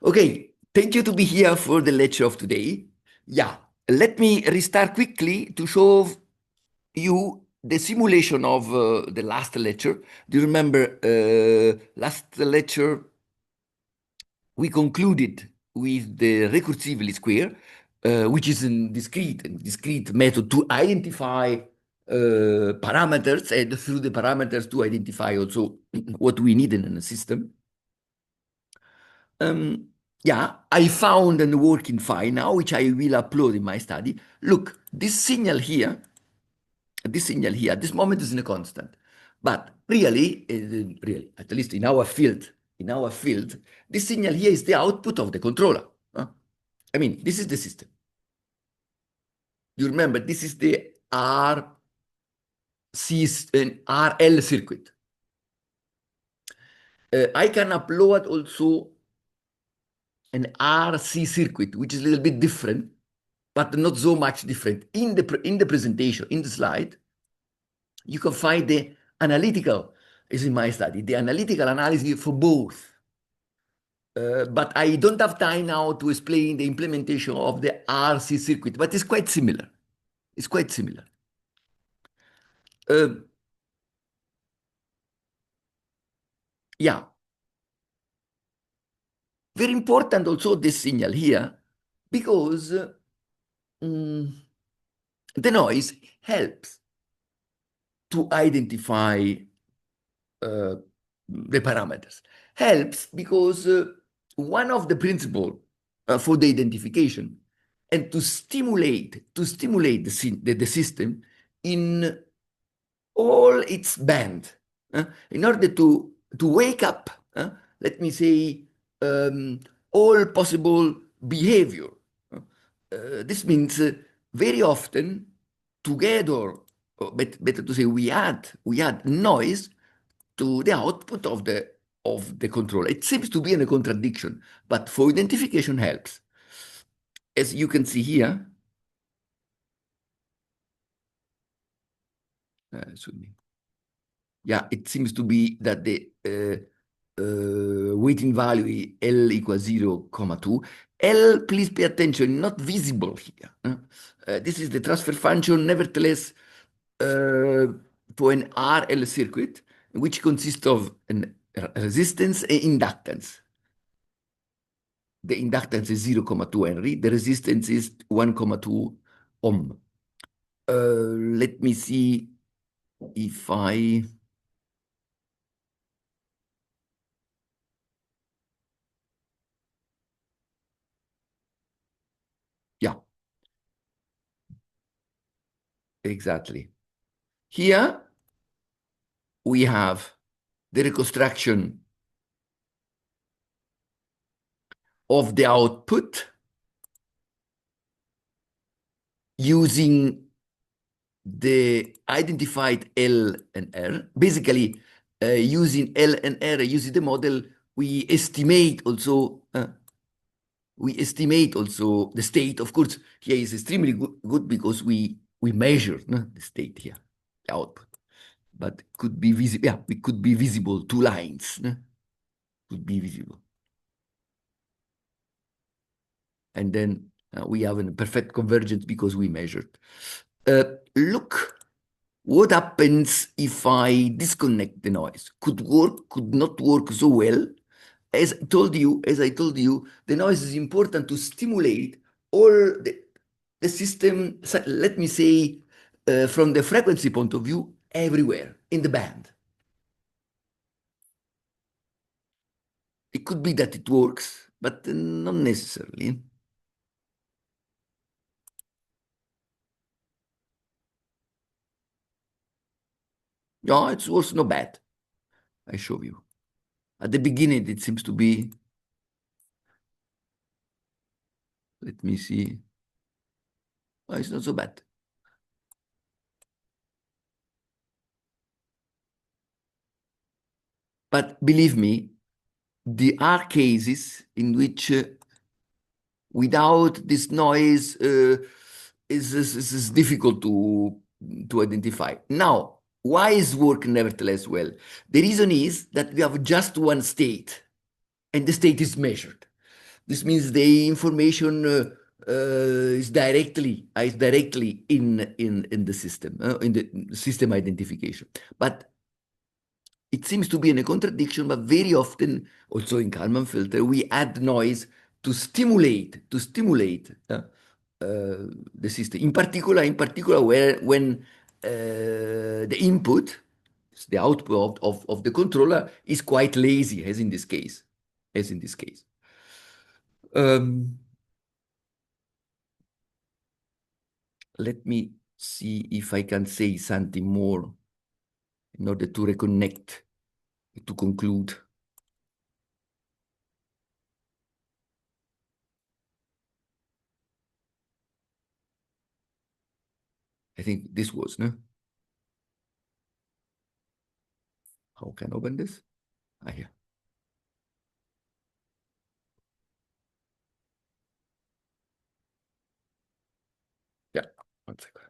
Okay, thank you to be here for the lecture of today. Yeah, let me restart quickly to show you the simulation of the last lecture. Do you remember last lecture we concluded with the recursively square, which is a discrete method to identify parameters and through the parameters to identify also what we need in a system. Yeah, I found and working fine now, which I will upload in my study. Look, this signal here, at this moment is in a constant. But really, at least in our field, this signal here is the output of the controller. I mean, this is the system. You remember, this is the RL circuit. I can upload also an RC circuit, which is a little bit different, but not so much different. In the presentation, in the slide, you can find the analytical, is in my study, the analytical analysis for both. But I don't have time now to explain the implementation of the RC circuit, but it's quite similar. It's quite similar. Yeah. Very important also this signal here, because the noise helps to identify the parameters. Helps because one of the principles for the identification and to stimulate the system in all its band, in order to wake up, let me say, all possible behavior. This means very often together, or better to say, we add noise to the output of the controller. It seems to be in a contradiction, but for identification helps. As you can see here, yeah, it seems to be that the weighting value L equals 0,2. L, please pay attention, not visible here. This is the transfer function, nevertheless, for an RL circuit, which consists of a resistance and inductance. The inductance is 0,2 Henry. The resistance is 1,2 ohm. Let me see if I... Yeah, exactly. Here we have the reconstruction of the output using the identified L and R. Basically, using L and R, using the model, we estimate also the state. Of course, here is extremely good because we measure the state here, the output. But could be visible. Yeah, it could be visible. Two lines could be visible. And then we have a perfect convergence because we measured. Look what happens if I disconnect the noise. Could work, could not work so well. As I told you, the noise is important to stimulate all the system, let me say, from the frequency point of view, everywhere in the band. It could be that it works, but not necessarily. No, it was not bad. I show you. At the beginning, it seems to be. Let me see. Oh, it's not so bad. But believe me, there are cases in which without this noise is difficult to identify. Now, why is work nevertheless well? The reason is that we have just one state, and the state is measured. This means the information is directly in the system, in the system identification. But it seems to be in a contradiction, but very often, also in Kalman filter, we add noise to stimulate the system. In particular, where when the input, the output of the controller is quite lazy, as in this case, Um, let me see if I can say something more in order to reconnect, to conclude. I think this was, no? How can I open this? Ah, here. Yeah, 1 second.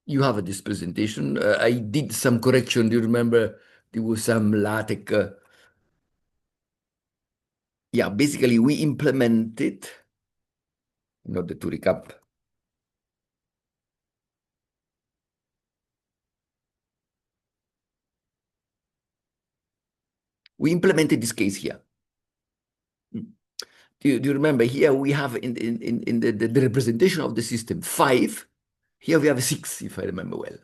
You have this presentation. I did some correction. Do you remember there was some LaTeX? Yeah, basically we implemented, in order to recap, we implemented this case here. Do you remember here we have in the representation of the system 5, here we have 6, if I remember well.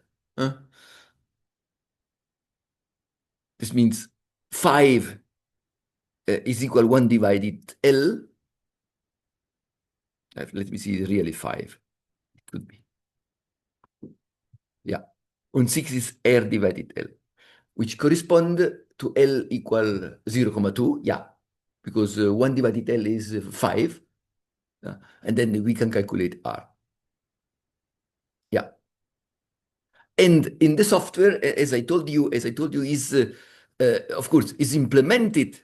This means 5 is equal 1 divided L. Let me see, really 5. It could be. Yeah. And 6 is R divided L, which correspond to L equal 0,2. Yeah. Because 1 divided L is 5. And then we can calculate R. Yeah. And in the software, as I told you, is of course is implemented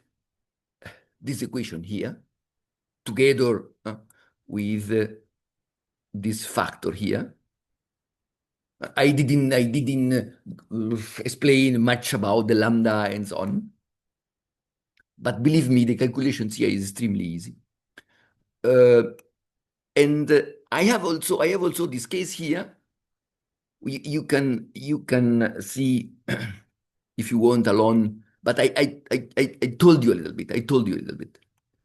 this equation here together with this factor here. I didn't explain much about the lambda and so on, but believe me, the calculations here is extremely easy. And I have also this case here. You can see if you want alone, but I told you a little bit.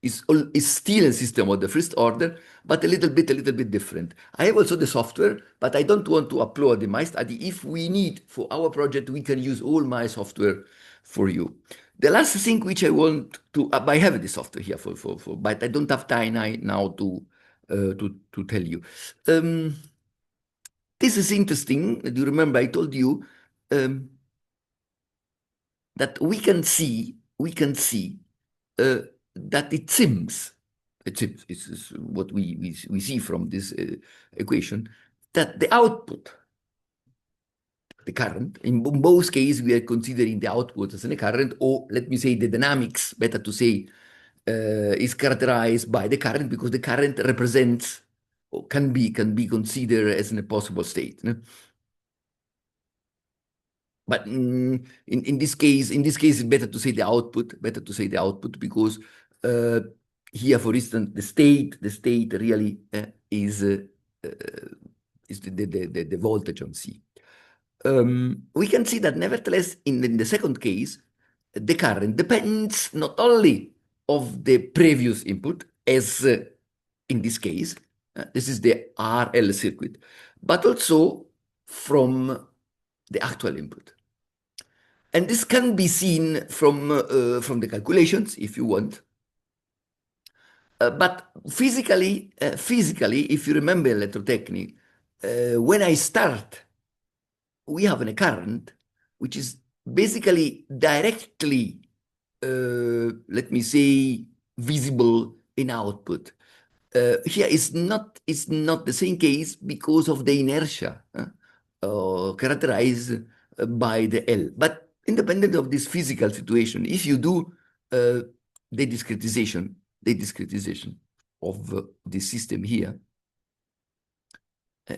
It's still a system of the first order, but a little bit different. I have also the software, but I don't want to upload the my study. If we need for our project, we can use all my software for you. The last thing which I want to, I have the software here but I don't have time now to tell you. This is interesting. Do you remember I told you that we can see that it seems it's what we see from this equation, that the output, the current, in both cases we are considering the output as a current, or let me say the dynamics, better to say, is characterized by the current, because the current represents or can be considered as a possible state. No? But in this case, it's better to say the output, because here, for instance, the state really is the voltage on C. We can see that nevertheless, in the second case, the current depends not only of the previous input, as in this case, this is the RL circuit, but also from the actual input. And this can be seen from the calculations, if you want. But physically, if you remember electrotechnic, when I start, we have a current which is basically directly, let me say, visible in output. Here is not the same case because of the inertia characterized by the L. But independent of this physical situation, if you do the discretization of the system here,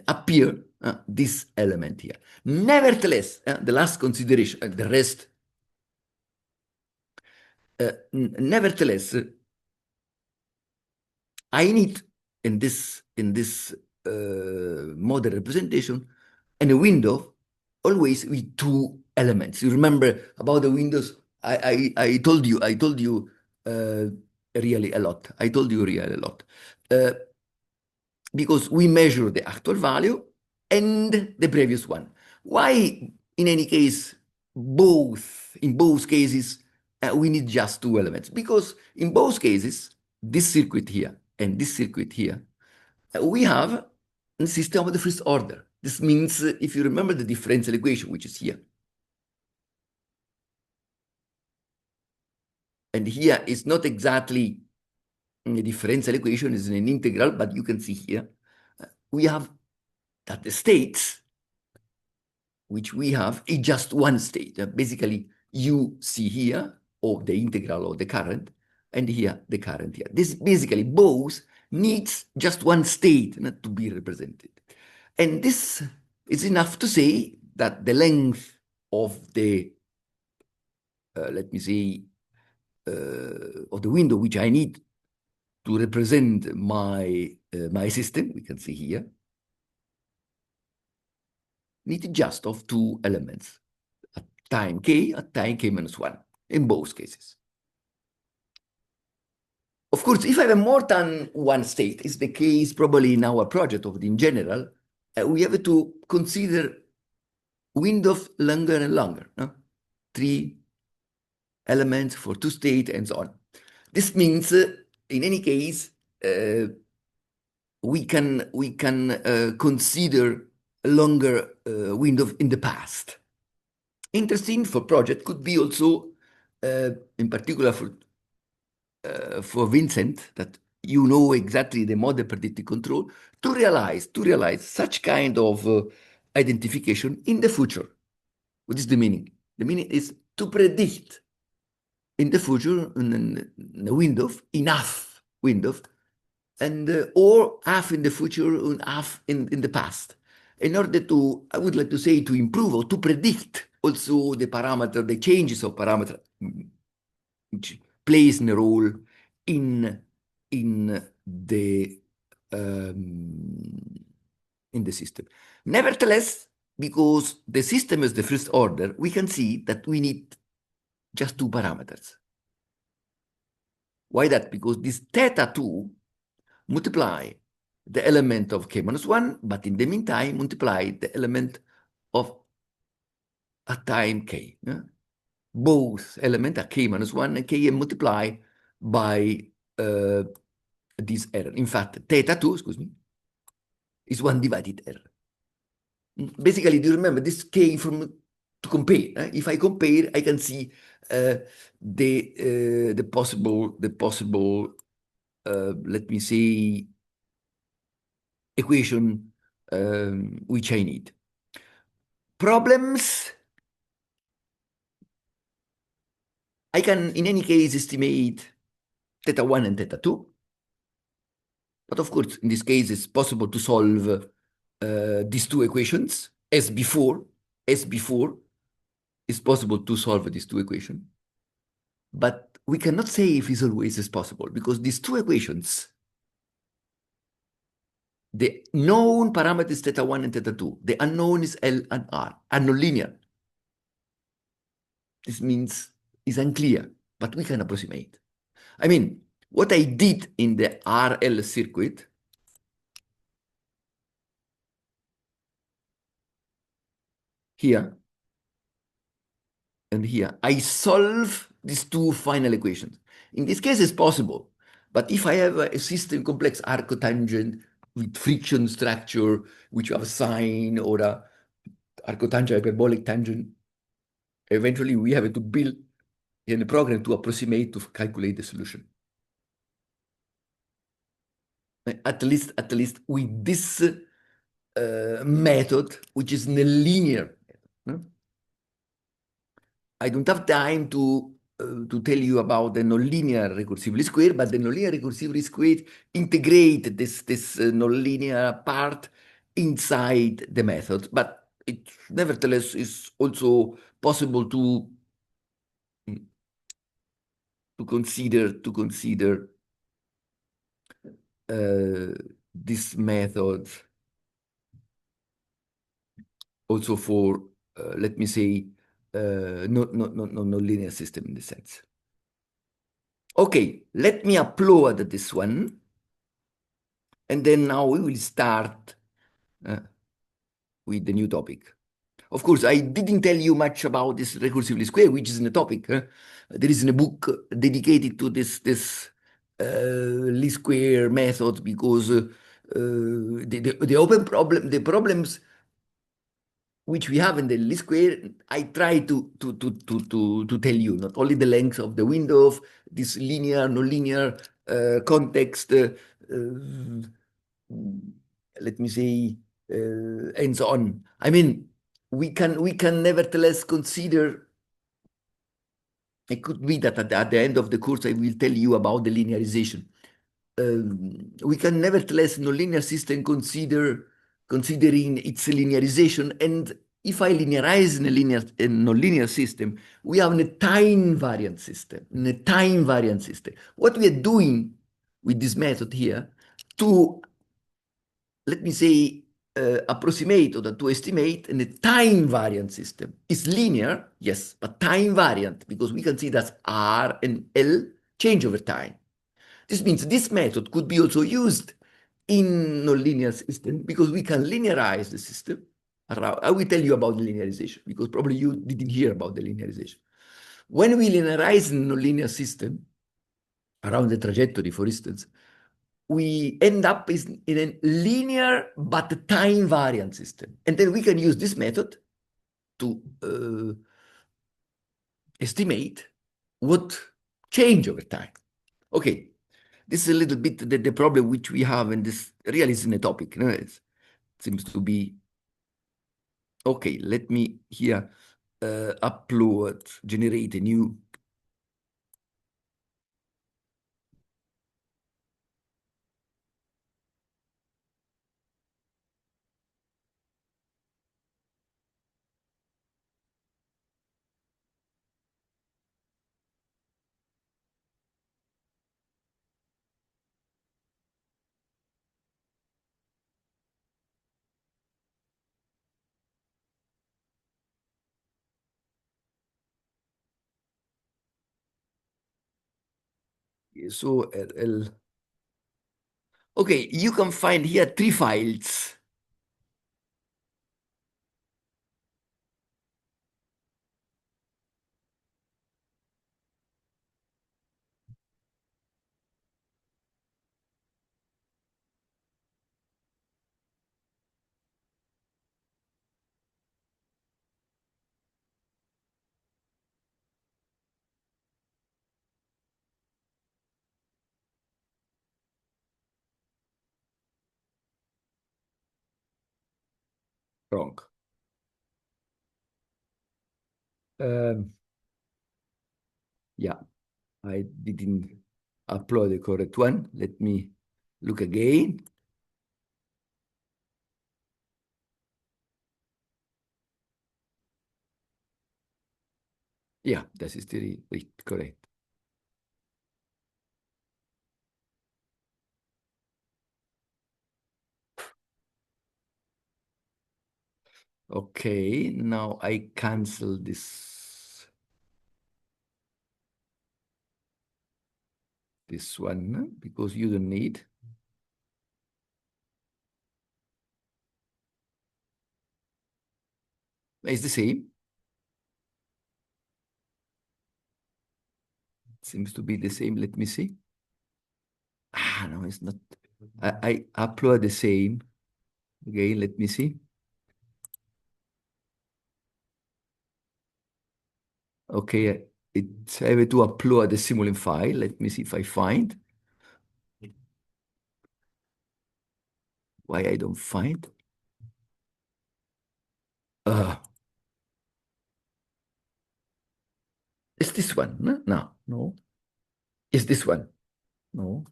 appear this element here. Nevertheless, the last consideration, the rest, nevertheless, I need in this model representation and a window always with two elements. You remember about the windows? I told you really a lot. I told you really a lot. Because we measure the actual value and the previous one. Why, in any case, in both cases, we need just two elements? Because in both cases, this circuit here and this circuit here, we have a system of the first order. This means, if you remember the differential equation, which is here, and here is not exactly a differential equation, it's an integral, but you can see here, we have that the states which we have is just one state. Basically, you see here, or the integral of the current, and here the current here. This basically both needs just one state not to be represented. And this is enough to say that the length of the, let me say, of the window which I need to represent my system, we can see here, need just of two elements, at time k, at time k minus 1, in both cases. Of course, if I have more than one state, is the case probably in our project or in general, we have to consider windows longer and longer, no? 3 elements for 2 states and so on. This means, in any case, we can consider a longer window in the past. Interesting for project could be also, in particular for Vincent, that you know exactly the model predictive control, to realize such kind of identification in the future. What is the meaning? The meaning is to predict in the future in a window, enough window, and or half in the future and half in the past, in order to, I would like to say, to improve or to predict also the parameter, the changes of parameter, which plays a role in the system. Nevertheless, because the system is the first order, we can see that we need just two parameters. Why that? Because this theta 2 multiply the element of k minus 1, but in the meantime, multiply the element of a time k. Yeah? Both elements are k minus 1 and k, and multiply by this error. In fact, theta 2, excuse me, is 1 divided error. Basically, do you remember this k from to compare? If I compare, I can see the possible let me say, equation which I need. Problems, I can in any case estimate theta 1 and theta 2. But of course, in this case, it's possible to solve these two equations as before. As before, it's possible to solve these two equations. But we cannot say if it's always is possible, because these two equations, the known parameters theta 1 and theta 2, the unknown is L and R, are nonlinear. This means it's unclear, but we can approximate. I mean, what I did in the RL circuit here and here, I solve these two final equations. In this case, it's possible. But if I have a system complex arcotangent with friction structure, which you have a sine or a arcotangent hyperbolic tangent, eventually we have to build in a program to approximate to calculate the solution. At least with this method, which is nonlinear. I don't have time to tell you about the nonlinear recursive least square, but the nonlinear recursive least square integrate this nonlinear part inside the method, but it nevertheless is also possible to consider this method also for let me say no linear system in the sense. Okay, let me upload this one, and then now we will start with the new topic. Of course, I didn't tell you much about this recursively square, which is in the topic. There is a book dedicated to this least square method, because the open problem, the problems which we have in the least square, I try to tell you not only the length of the window of this linear, nonlinear context, let me say, and so on. I mean, we can nevertheless consider. It could be that at the end of the course I will tell you about the linearization. We can nevertheless nonlinear system considering its linearization, and if I linearize in a nonlinear system, we have a time variant system. In a time variant system, what we are doing with this method here to, let me say, approximate or to estimate in a time variant system is linear, yes, but time variant, because we can see that R and L change over time. This means this method could be also used in nonlinear system, because we can linearize the system around. I will tell you about the linearization, because probably you didn't hear about the linearization. When we linearize a nonlinear system around the trajectory, for instance, we end up in a linear but time variant system. And then we can use this method to estimate what change over time. Okay, this is a little bit the problem which we have in this realism topic. No? It seems to be, okay, let me here upload, generate a new. So, okay, you can find here 3 files. Wrong. Yeah, I didn't upload the correct one. Let me look again. Yeah, that is the correct. Okay, now I cancel this one because you don't need. It's the same. It seems to be the same. Let me see. Ah, no, it's not. I upload the same. Again, let me see. Okay, I have to upload the Simulink file. Let me see if I find. Why I don't find? Uh, it's this one. No, no, no. It's this one. No.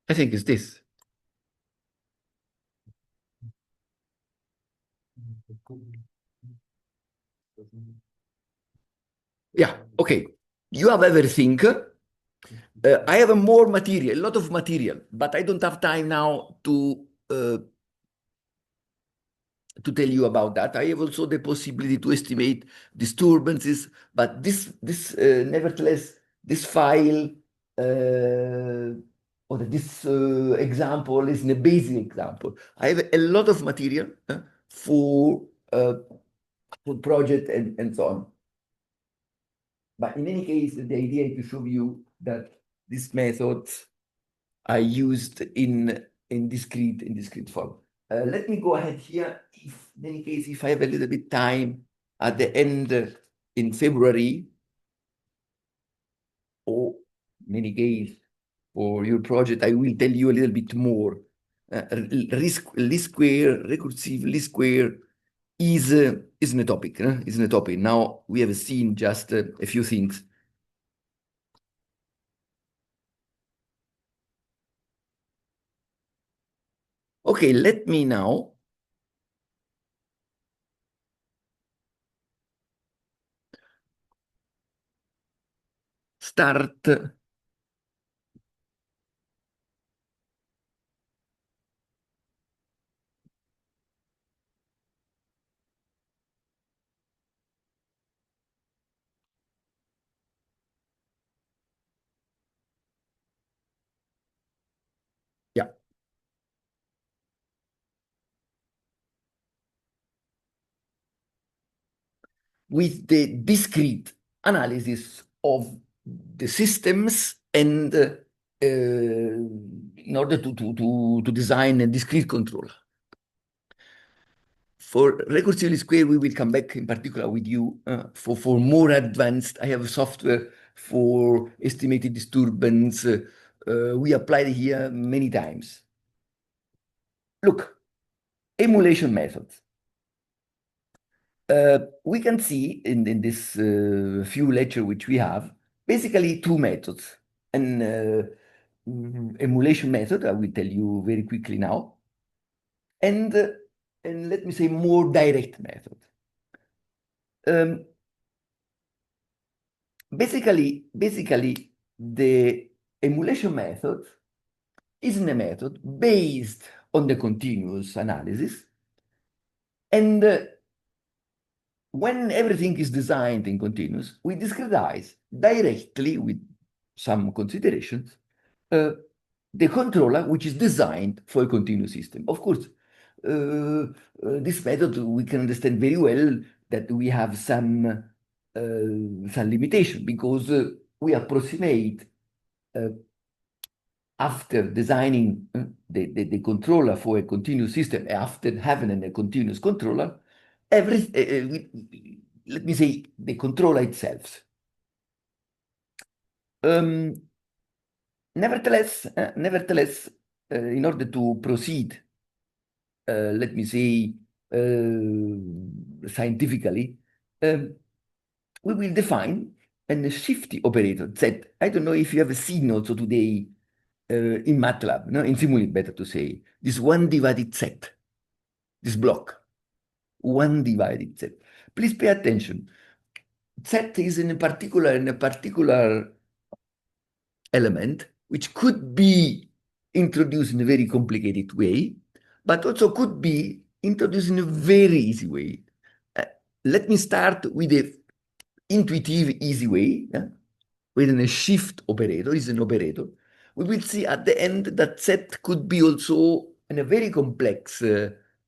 I think it's this. Yeah, okay. You have everything. I have a more material, a lot of material, but I don't have time now to tell you about that. I have also the possibility to estimate disturbances, but nevertheless, this file or this example is a basic example. I have a lot of material for uh, for project and so on. But in any case, the idea is to show you that these methods are used in discrete form. Let me go ahead here. If in any case, if I have a little bit time at the end in February, or in any case for your project, I will tell you a little bit more. Least square, recursive least square isn't a topic. Isn't a topic. Now we have seen just a few things. Okay, let me now start. Yeah, with the discrete analysis of the systems and in order to design a discrete controller. For recursively square, we will come back in particular with you for more advanced. I have software for estimated disturbance. We applied here many times. Look, emulation methods. We can see in this few lecture which we have, basically two methods. An emulation method, I will tell you very quickly now, and, uh, and let me say more direct method. Um, basically, the emulation method isn't a method based on the continuous analysis, and when everything is designed in continuous, we discretize directly with some considerations the controller which is designed for a continuous system. Of course, this method we can understand very well that we have some limitation because we approximate after designing the controller for a continuous system, after having a continuous controller, let me say the controller itself. Um, nevertheless, in order to proceed, let me say scientifically, we will define a shifty operator Z. I don't know if you have seen also today in MATLAB, no, in Simulink, better to say, this one divided Z, this block, one divided Z. Please pay attention. Z is in a particular element which could be introduced in a very complicated way, but also could be introduced in a very easy way. Let me start with the intuitive, easy way. Within a shift operator is an operator. We will see at the end that Z could be also in a very complex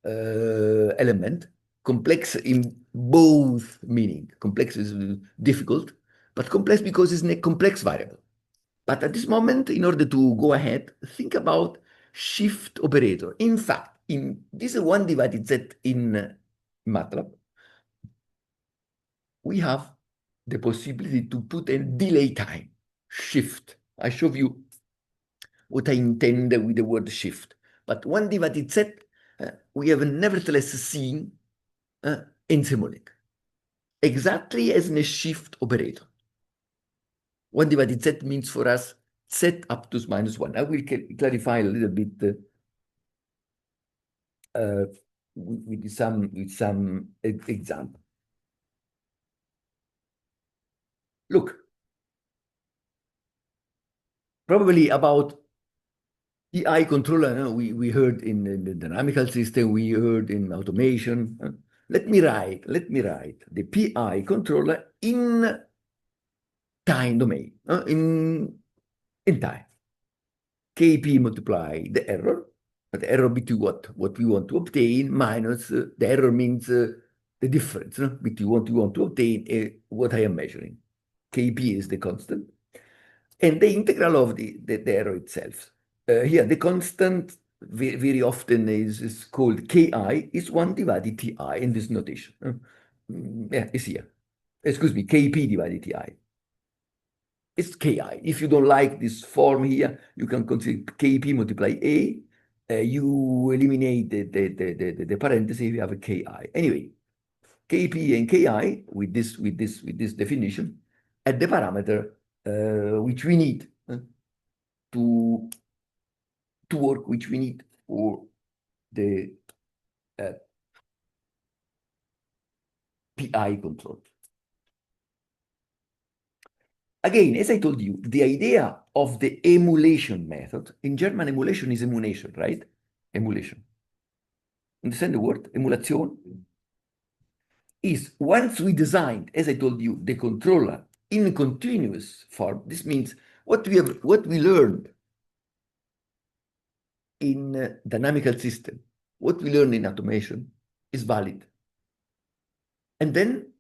element, complex in both meaning. Complex is difficult, but complex because it's a complex variable. But at this moment, in order to go ahead, think about shift operator. In fact, in this one divided Z in MATLAB, we have the possibility to put a delay time, shift. I show you what I intend with the word shift. But one divided Z, we have nevertheless seen in Simulink, exactly as in a shift operator. One divided Z means for us set up to -1. I will clarify a little bit with some example. Look, probably about PI controller, we heard in the dynamical system, we heard in automation. Let me write the PI controller in time domain, in time. Kp multiply the error, but the error between what we want to obtain minus the error means the difference between what we want to obtain and what I am measuring. Kp is the constant, and the integral of the error itself. Here, the constant very often is called Ki, is 1 divided Ti in this notation. Yeah, it's here. Excuse me, Kp divided Ti. It's Ki. If you don't like this form here, you can consider Kp multiply A. You eliminate the parenthesis, you have a Ki. Anyway, Kp and Ki with this definition at the parameter which we need to work, which we need for the PI control. Again, as I told you, the idea of the emulation method, in German emulation is emulation, right? Emulation. Understand the word? Emulation? Is once we designed, as I told you, the controller in continuous form, this means what we learned in dynamical system, what we learn in automation is valid. And then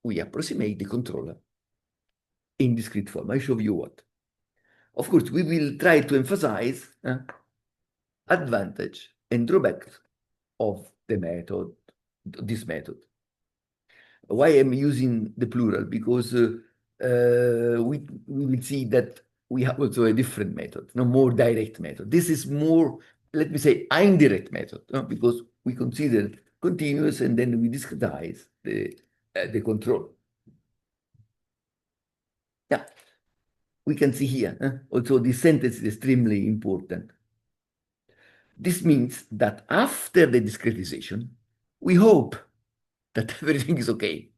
we approximate the controller in discrete form. I show you what. Of course, we will try to emphasize advantage and drawback of the method, this method. Why I'm using the plural? Because we will see that we have also a different method, no more direct method. This is more, let me say, indirect method, because we consider continuous and then we discretize the control. Yeah, we can see here. Also, this sentence is extremely important. This means that after the discretization, we hope that everything is okay,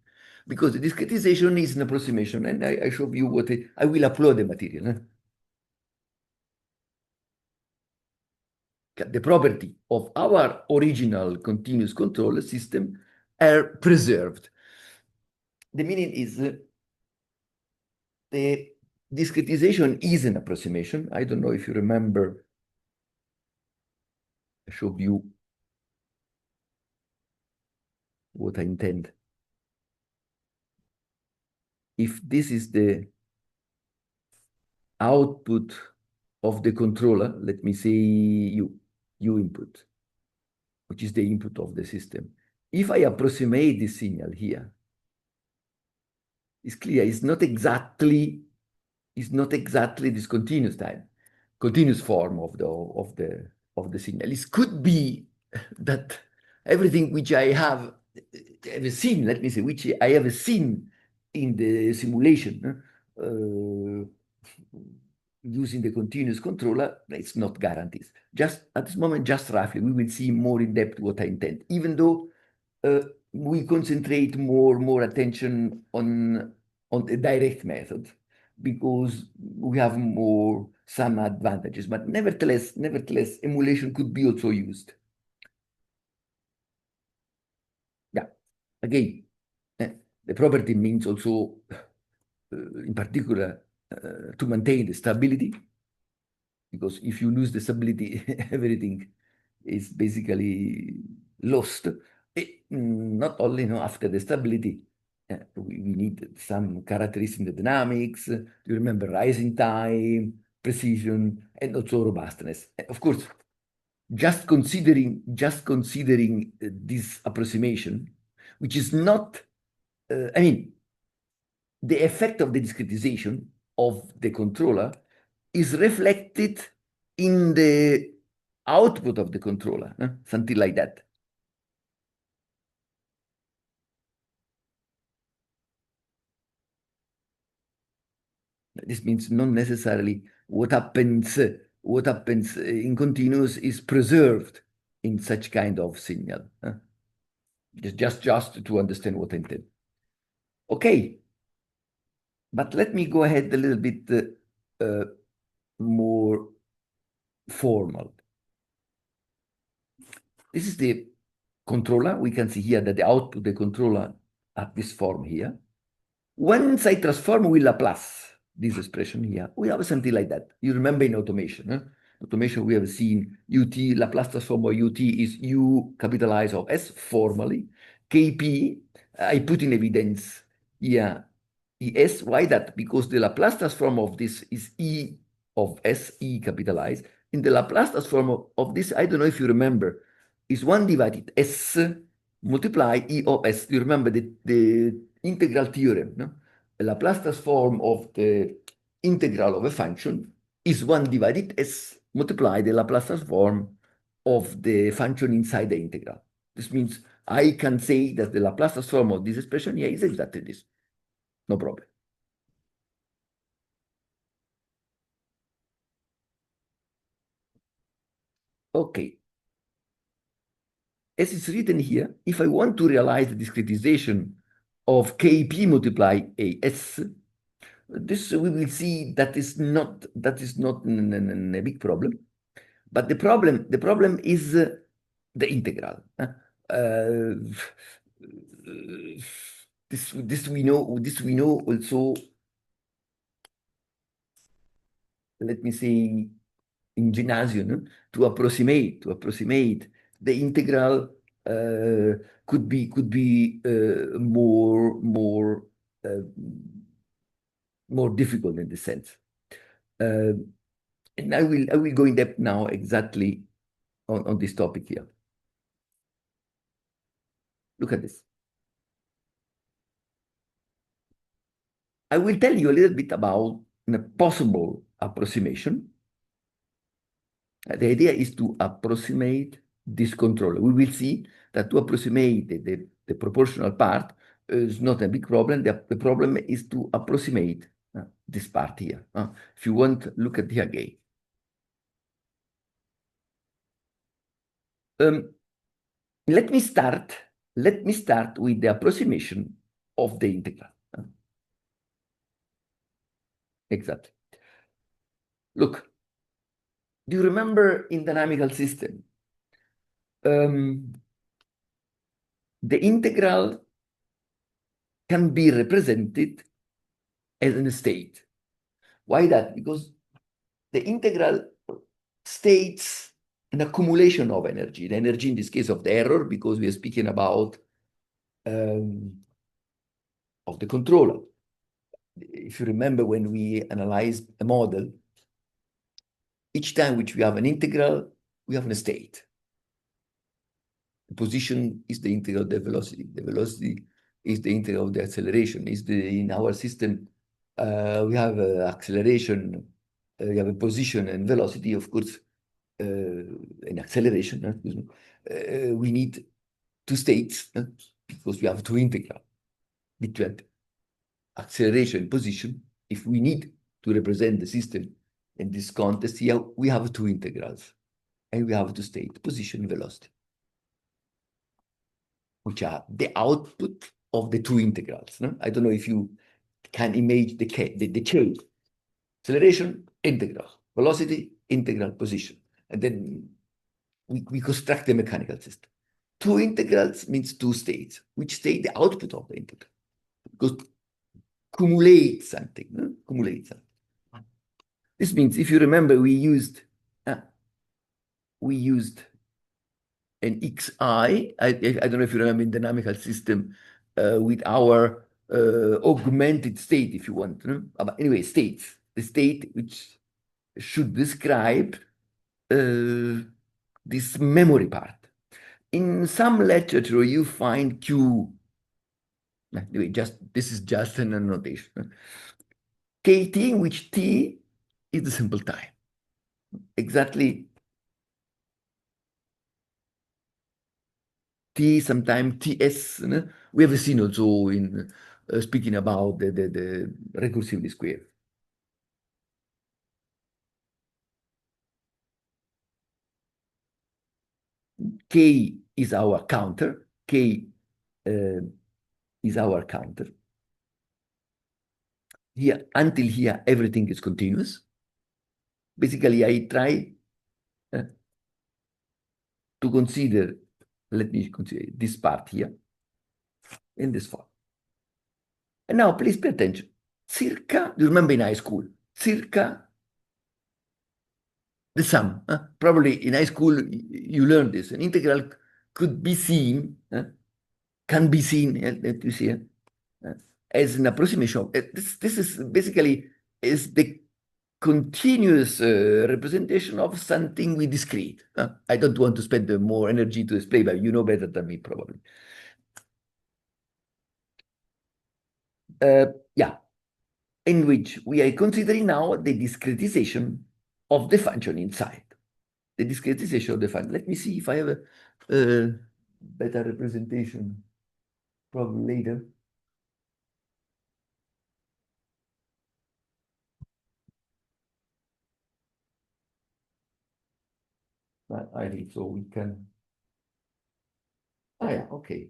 because the discretization is an approximation, and I show you what I will upload the material. The property of our original continuous control system are preserved. The meaning is the discretization is an approximation. I don't know if you remember, I show you what I intend. If this is the output of the controller, let me say U input, which is the input of the system. If I approximate this signal here, it's clear it's not exactly this continuous time, continuous form of the signal. It could be that everything which I have seen, let me say, which I have seen in the simulation using the continuous controller, it's not guaranteed. Just at this moment, just roughly, we will see more in depth what I intend, even though we concentrate more attention on the direct method because we have some advantages, but nevertheless, emulation could be also used. Yeah, again, the property means also, in particular, to maintain the stability, because if you lose the stability, everything is basically lost. Not only after the stability, we need some characteristics in the dynamics. You remember rising time, precision, and also robustness. Of course, just considering this approximation, which is not, I mean, the effect of the discretization of the controller is reflected in the output of the controller, something like that. This means not necessarily what happens in continuous is preserved in such kind of signal. Just to understand what I intend. Okay, but let me go ahead a little bit more formal. This is the controller. We can see here that the output, the controller at this form here. Once I transform with Laplace this expression here, we have something like that. You remember in automation, automation we have seen ut, Laplace transform of ut is u capitalized of s formally. Kp, I put in evidence here es. Why that? Because the Laplace transform of this is e of s, e capitalized. In the Laplace transform of this, I don't know if you remember, is 1 divided s multiply e of s. You remember the integral theorem, no? The Laplace transform of the integral of a function is 1 divided s multiply the Laplace transform of the function inside the integral. This means I can say that the Laplace transform of this expression here is exactly this. No problem. Okay. As it's written here, if I want to realize the discretization of Kp multiply As, this we will see that is not a big problem. But the problem is the integral. This we know also. Let me say in gymnasium, to approximate the integral could be uh, more difficult in this sense. And I will go in depth now exactly on this topic here. Look at this. I will tell you a little bit about a possible approximation. The idea is to approximate this controller. We will see that to approximate the proportional part is not a big problem. The problem is to approximate this part here. If you want, look at here again. Let me start with the approximation of the integral. Exactly. Look, do you remember in dynamical system, the integral can be represented as a state. Why that? Because the integral states an accumulation of energy. The energy in this case of the error, because we are speaking about of the controller. If you remember when we analyzed a model, each time which we have an integral, we have a state. The position is the integral of the velocity. The velocity is the integral of the acceleration. In our system, we have acceleration, we have a position and velocity, of course, an acceleration. We need two states because we have two integral between acceleration and position. If we need to represent the system in this context here, we have two integrals, and we have two states, position and velocity, which are the output of the two integrals. No? I don't know if you can imagine the chain. Acceleration, integral. Velocity, integral, position. And then we construct the mechanical system. Two integrals means two states. Which state? The output of the integral. Because cumulate something. No? Cumulate something. This means, if you remember, we used an xi. I don't know if you remember in dynamical system with our augmented state, if you want. No? But anyway, states. The state which should describe this memory part. In some literature, you find Q. Anyway, this is just an annotation. KT, in which T is the simple time. Exactly. T, sometimes TS. No? We have seen also in speaking about the recursively square. K is our counter. K is our counter. Here, until here, everything is continuous. Basically, I try uh, to consider, let me consider this part here in this form. And now, please pay attention. Circa, you remember in high school, circa the sum. Probably in high school, you learned this. An integral could be seen, can be seen, let me see, uh, as an approximation. This is basically is the continuous representation of something with discrete. I don't want to spend more energy to explain, but you know better than me, probably. Yeah, in which we are considering now the discretization of the function inside. The discretization of the function. Let me see if I have a better representation, probably later. But I think so we can. Ah, yeah, okay.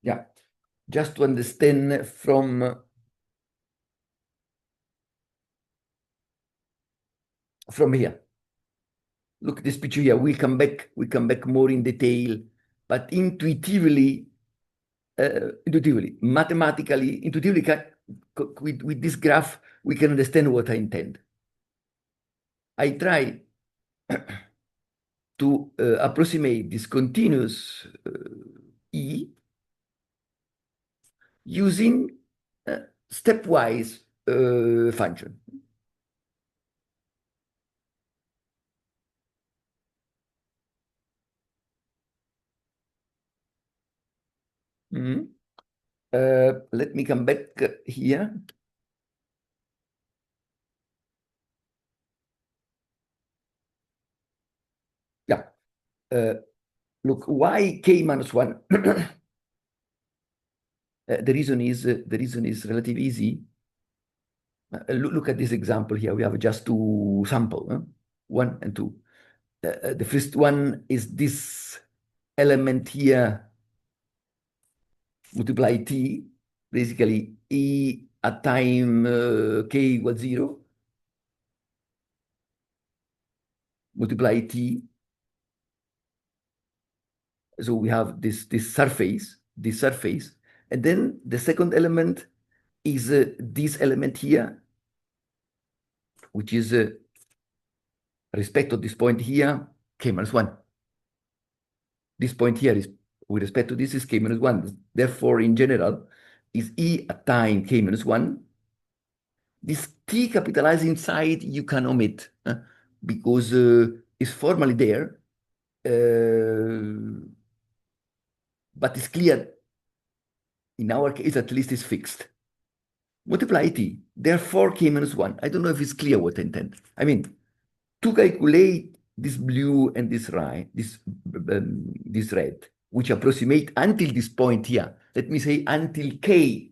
Yeah, just to understand from here. Look, this picture here, we come back more in detail, but mathematically, intuitively, with this graph, we can understand what I intend. I try to approximate this continuous E using stepwise function. Mhm. Let me come back here. Yeah. Look, why k minus 1? The reason is relatively easy. Look at this example here. We have just two samples, 1 and 2. The first one is this element here, multiply t, basically e at time k equals 0, multiply t. So we have this surface, and then the second element is this element here, which is respect to this point here, k minus 1. This point here is, with respect to this, is k minus 1. Therefore, in general, is e at time k minus 1. This t capitalized inside, you can omit, because it's formally there, but it's clear, in our case, at least it's fixed. Multiply t, therefore k minus 1. I don't know if it's clear what I intend. I mean, to calculate this blue and this red, which approximate until this point here, let me say until k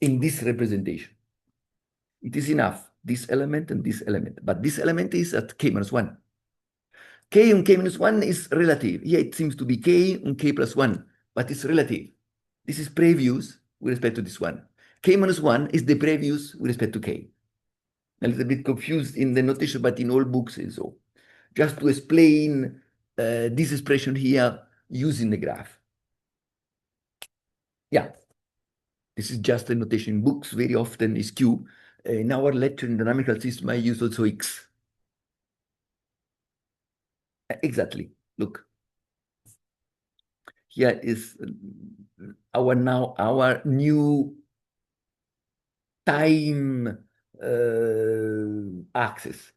in this representation. It is enough, this element and this element, but this element is at k minus 1. K and k minus 1 is relative. Here it seems to be k and k plus 1, but it's relative. This is previous with respect to this one. K minus 1 is the previous with respect to k. A little bit confused in the notation, but in all books is so. Just to explain this expression here using the graph. Yeah, this is just a notation. In books very often is Q. In our lecture in dynamical system, I use also X. Exactly. Look, here is our new time axis.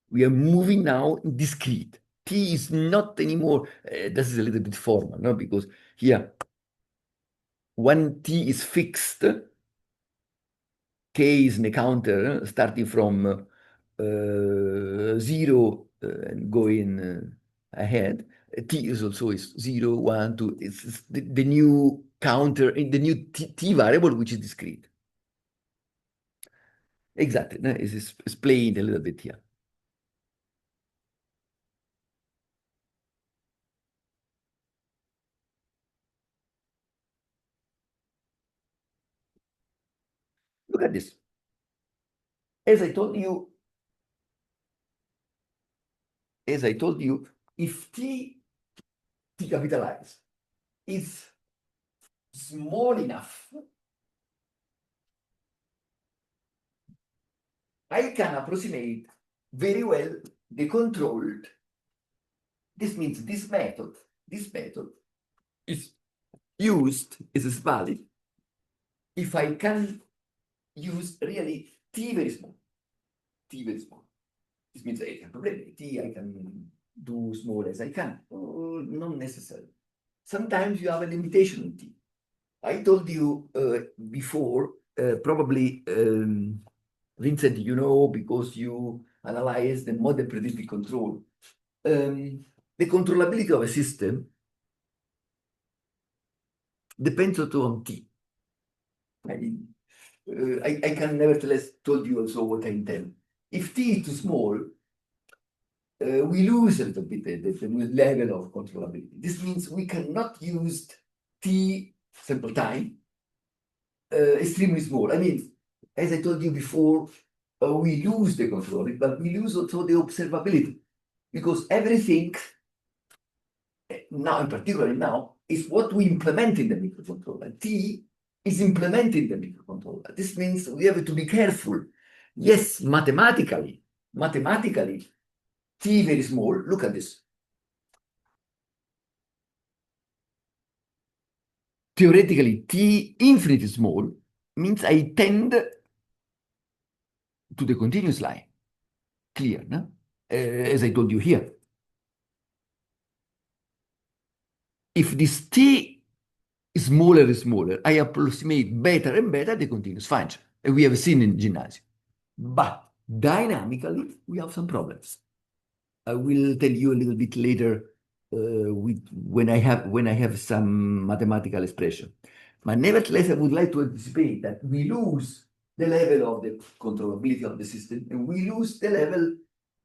We are moving now in discrete. T is not anymore, this is a little bit formal, no? Because here, when T is fixed, K is in a counter starting from 0 and going ahead. T is also is 0, 1, 2. It's the new counter in the new t variable, which is discrete. Exactly. No? It's explained a little bit here. Look at this. As I told you, if t capitalized is small enough, I can approximate very well the controlled. This means this method is used, is valid if I can use really t very small. T very small. This means I can probably t I can do small as I can. Not necessary. Sometimes you have a limitation in t. I told you before, probably Vincent, you know, because you analyze the model predictive control. The controllability of a system depends also on t. I mean, I can nevertheless told you also what I intend. If t is too small, we lose a little bit the level of controllability. This means we cannot use t sample time extremely small. I mean, as I told you before, we lose the control, but we lose also the observability because everything now, in particular now, is what we implement in the microcontroller. T is implemented in the microcontroller. This means we have to be careful. Yes, mathematically, T very small. Look at this. Theoretically, T infinitely small means I tend to the continuous line. Clear, no? As I told you here. If this T is smaller and smaller, I approximate better and better the continuous function. And we have seen in gymnasium. But dynamically, we have some problems. I will tell you a little bit later when I have some mathematical expression. But nevertheless, I would like to anticipate that we lose the level of the controllability of the system and we lose the level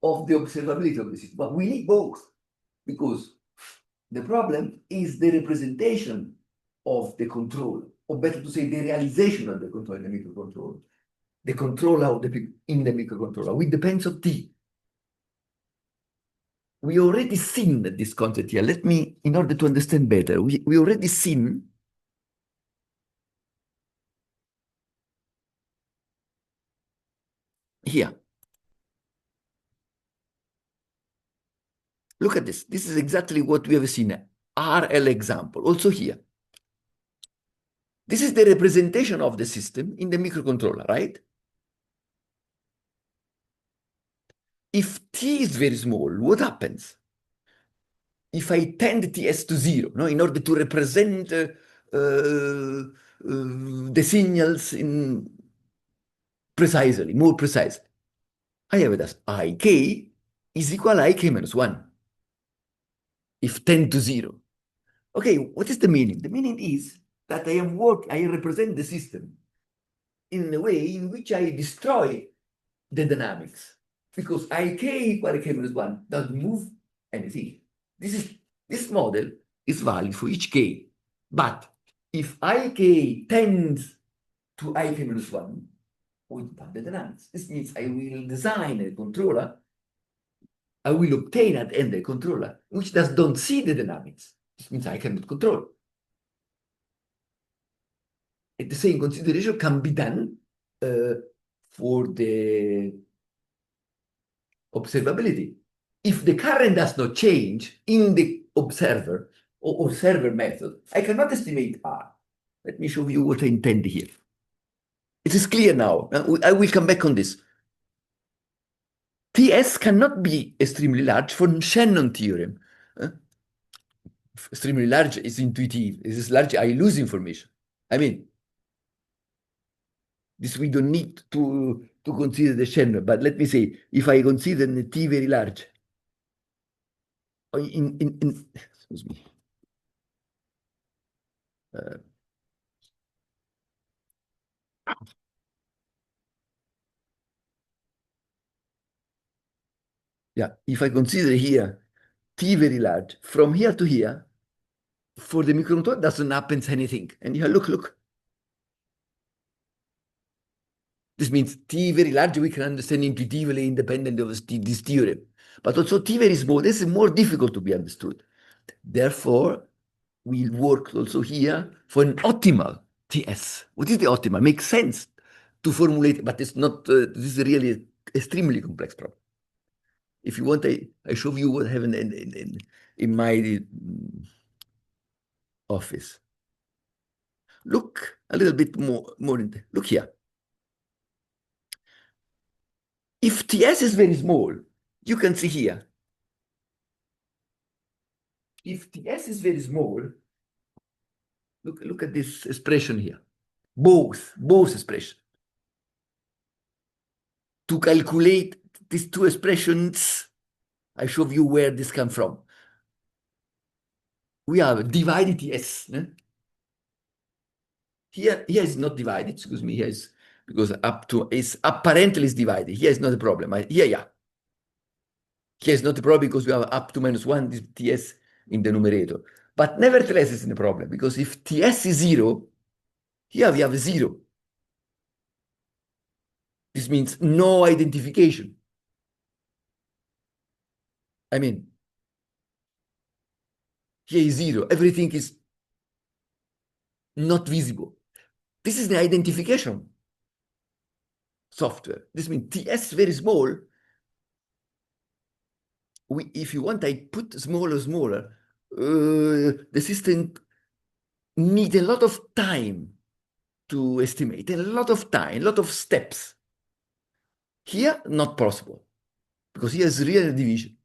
of the observability of the system. But we need both because the problem is the representation of the control, or better to say, the realization of the control in the microcontroller. The controller of in the microcontroller, which depends on T. We already seen this concept here. Let me, in order to understand better, we already seen here. Look at this. This is exactly what we have seen. RL example, also here. This is the representation of the system in the microcontroller, right? If T is very small, what happens? If I tend Ts to 0, no, in order to represent the signals in precisely, more precisely, I have it as Ik is equal to Ik minus 1. If 10 to 0. Okay, what is the meaning? The meaning is that I represent the system in a way in which I destroy the dynamics because Ik equal Ik minus 1 doesn't move anything. This model is valid for each k, but if Ik tends to Ik minus 1, we have the dynamics. This means I will design a controller, I will obtain at the end a controller which don't see the dynamics. This means I cannot control. And the same consideration can be done for the observability. If the current does not change in the observer or observer method, I cannot estimate R. Let me show you what I intend here. It is clear now. I will come back on this. Ts cannot be extremely large for Shannon theorem. Extremely large is intuitive. It is large, I lose information. I mean, this we don't need to consider the Shannon, but let me say, if I consider the T very large, excuse me, Yeah, if I consider here T very large, from here to here, for the microcontroller doesn't happen anything. And here, look. This means T very large, we can understand intuitively independent of this theorem. But also T very small, this is more difficult to be understood. Therefore, we work also here for an optimal TS. What is the optimal? Makes sense to formulate, but it's not, this is really extremely complex problem. If you want, I show you what I have in my office. Look a little bit more look here. If TS is very small, you can see here. If TS is very small, look at this expression here. Both expressions. To calculate these two expressions, I show you where this comes from. We have divided TS. Here is not divided, excuse me, here is because up to is apparently is divided. Here is not a problem. Yeah. Here is not a problem because we have up to -1 this TS in the numerator. But nevertheless, it's a problem because if TS is 0, here we have 0. This means no identification. I mean, here is 0. Everything is not visible. This is the identification software. This means TS very small. If you want, I put smaller. The system needs a lot of time to estimate, a lot of time, a lot of steps. Here, not possible, because here is real division.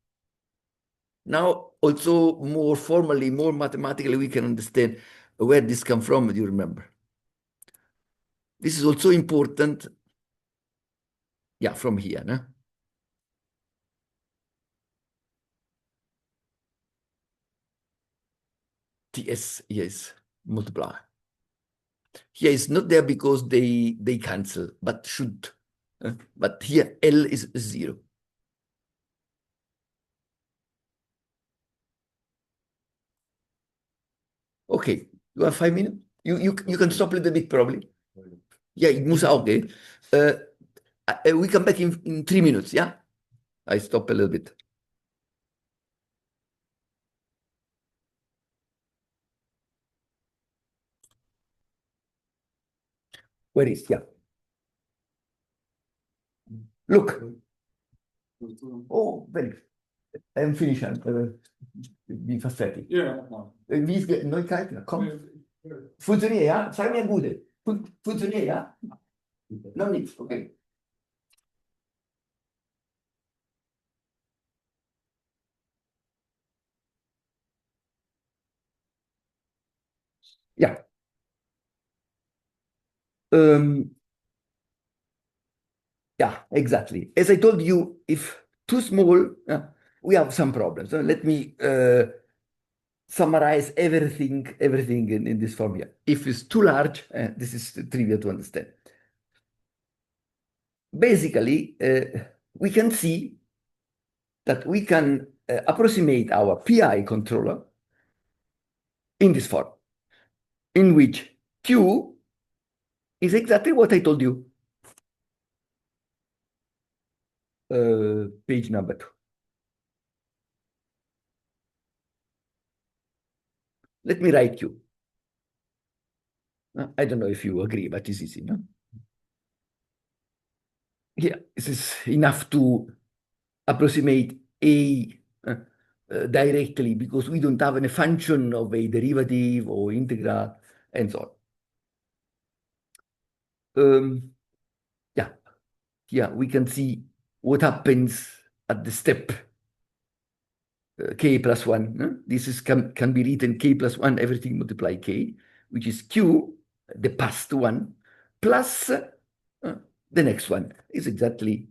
Now, also more formally, more mathematically, we can understand where this comes from, do you remember? This is also important. Yeah, from here, no? TS, yes, multiply. Here is not there because they cancel, but should. But here L is 0. Okay, you have 5 minutes. You can stop a little bit probably. Yeah, it moves out. Okay. We come back in 3 minutes. Yeah, I stop a little bit. Where is? Yeah. Look. Oh, very. I'm finished. Wie fertig. Ja, Wie ist Neuigkeiten? Komm. Funktioniert, ja? Sag mir gute. Funktioniert, ja? Noch nichts, okay. Ja. Yeah, exactly. As I told you, if too small, we have some problems. So let me summarize everything in this form here. If it's too large, this is trivial to understand. Basically, we can see that we can approximate our PI controller in this form, in which Q is exactly what I told you. Page number 2. Let me write Q. I don't know if you agree, but it's easy, no? Yeah, this is enough to approximate A directly because we don't have any function of a derivative or integral and so on. Yeah, here we can see what happens at the step k plus 1. This is can be written k plus 1, everything multiply k, which is q, the past one, plus the next one is exactly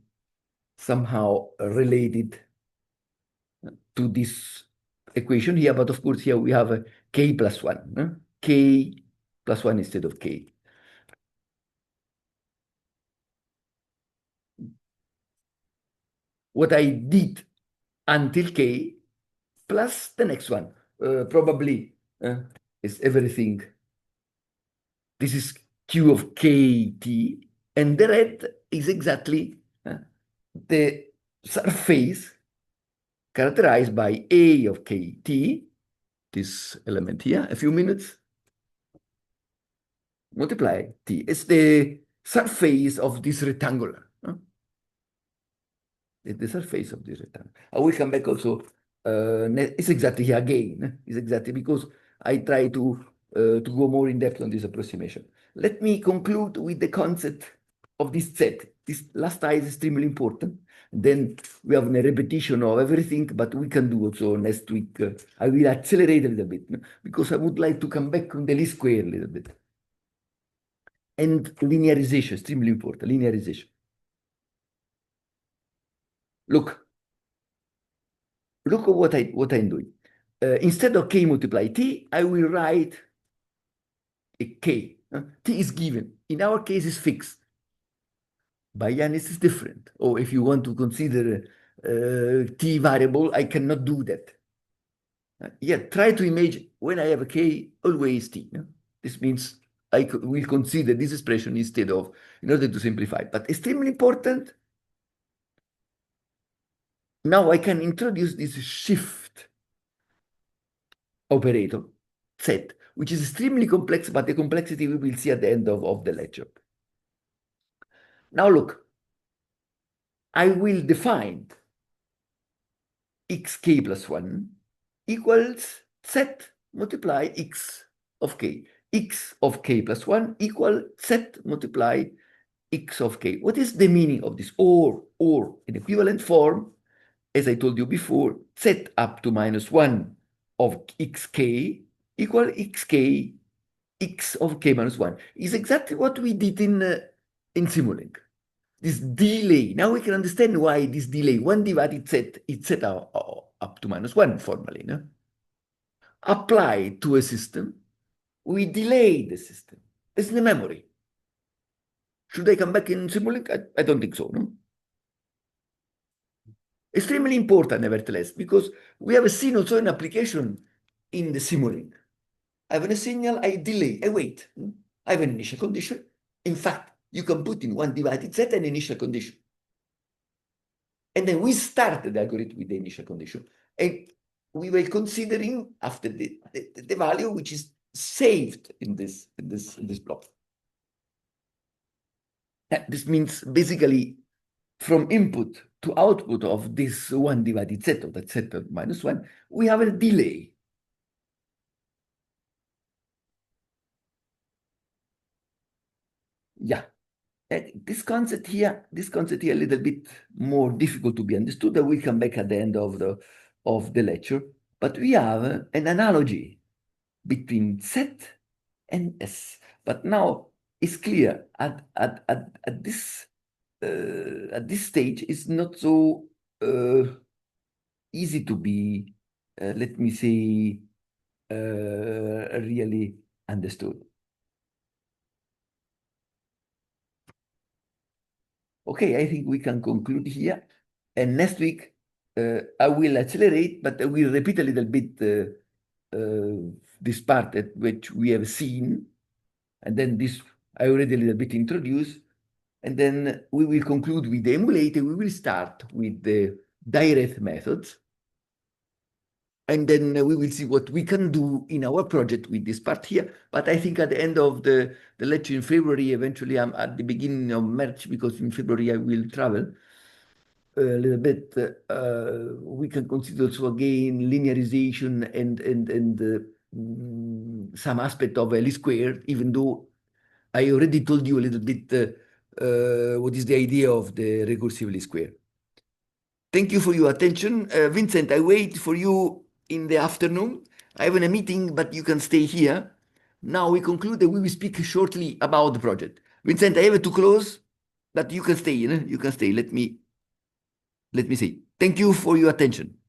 somehow related to this equation here, but of course here we have a k plus 1, k plus 1 instead of k. What I did until k plus the next one. Probably is everything. This is q of kt, and the red is exactly the surface characterized by a of kt, this element here, a few minutes, multiply t. It's the surface of this rectangular. It's the surface of this rectangle. I will come back also. It's exactly here again. It's exactly because I try to go more in depth on this approximation. Let me conclude with the concept of this set. This last slide is extremely important. Then we have a repetition of everything, but we can do also next week. I will accelerate a little bit because I would like to come back on the least square a little bit. And linearization, extremely important, linearization. Look at what I'm doing. Instead of k multiply t, I will write a k. T is given. In our case, it's fixed. By Yanis, it's different. Or if you want to consider t variable, I cannot do that. Yet try to imagine when I have a k, always t. This means I will consider this expression instead of, in order to simplify. But extremely important, now I can introduce this shift operator, set, which is extremely complex, but the complexity we will see at the end of the lecture. Now look, I will define xk plus 1 equals z multiply x of k. X of k plus 1 equal z multiply x of k. What is the meaning of this? Or in equivalent form, as I told you before, z up to minus 1 of xk equal xk x of k minus 1 is exactly what we did in Simulink. This delay, now we can understand why this delay, 1 divided z, is set up to minus 1 formally. No? Applied to a system, we delay the system. It's in the memory. Should I come back in Simulink? I don't think so. No? Extremely important, nevertheless, because we have seen also an application in the Simulink. I have a signal, I delay, I wait. I have an initial condition. In fact, you can put in 1 divided z an initial condition. And then we start the algorithm with the initial condition. And we were considering after the value which is saved in this block. This means basically from input to output of this 1 divided z of that z minus 1, we have a delay. Yeah. This concept here a little bit more difficult to be understood. I will come back at the end of the lecture. But we have an analogy between Z and S. But now it's clear at this stage, it's not so easy to be, let me say, really understood. Okay, I think we can conclude here. And next week, I will accelerate, but I will repeat a little bit this part at which we have seen. And then this I already a little bit introduced. And then we will conclude with the emulator. We will start with the direct methods. And then we will see what we can do in our project with this part here. But I think at the end of the lecture in February, eventually I'm at the beginning of March, because in February I will travel a little bit. We can consider also again linearization and some aspect of a least square, even though I already told you a little bit what is the idea of the recursive least square. Thank you for your attention. Vincent, I wait for you in the afternoon. I have a meeting, but you can stay here. Now we conclude that we will speak shortly about the project. Vincent, I have to close, but you can stay. You can stay. Let me see. Thank you for your attention.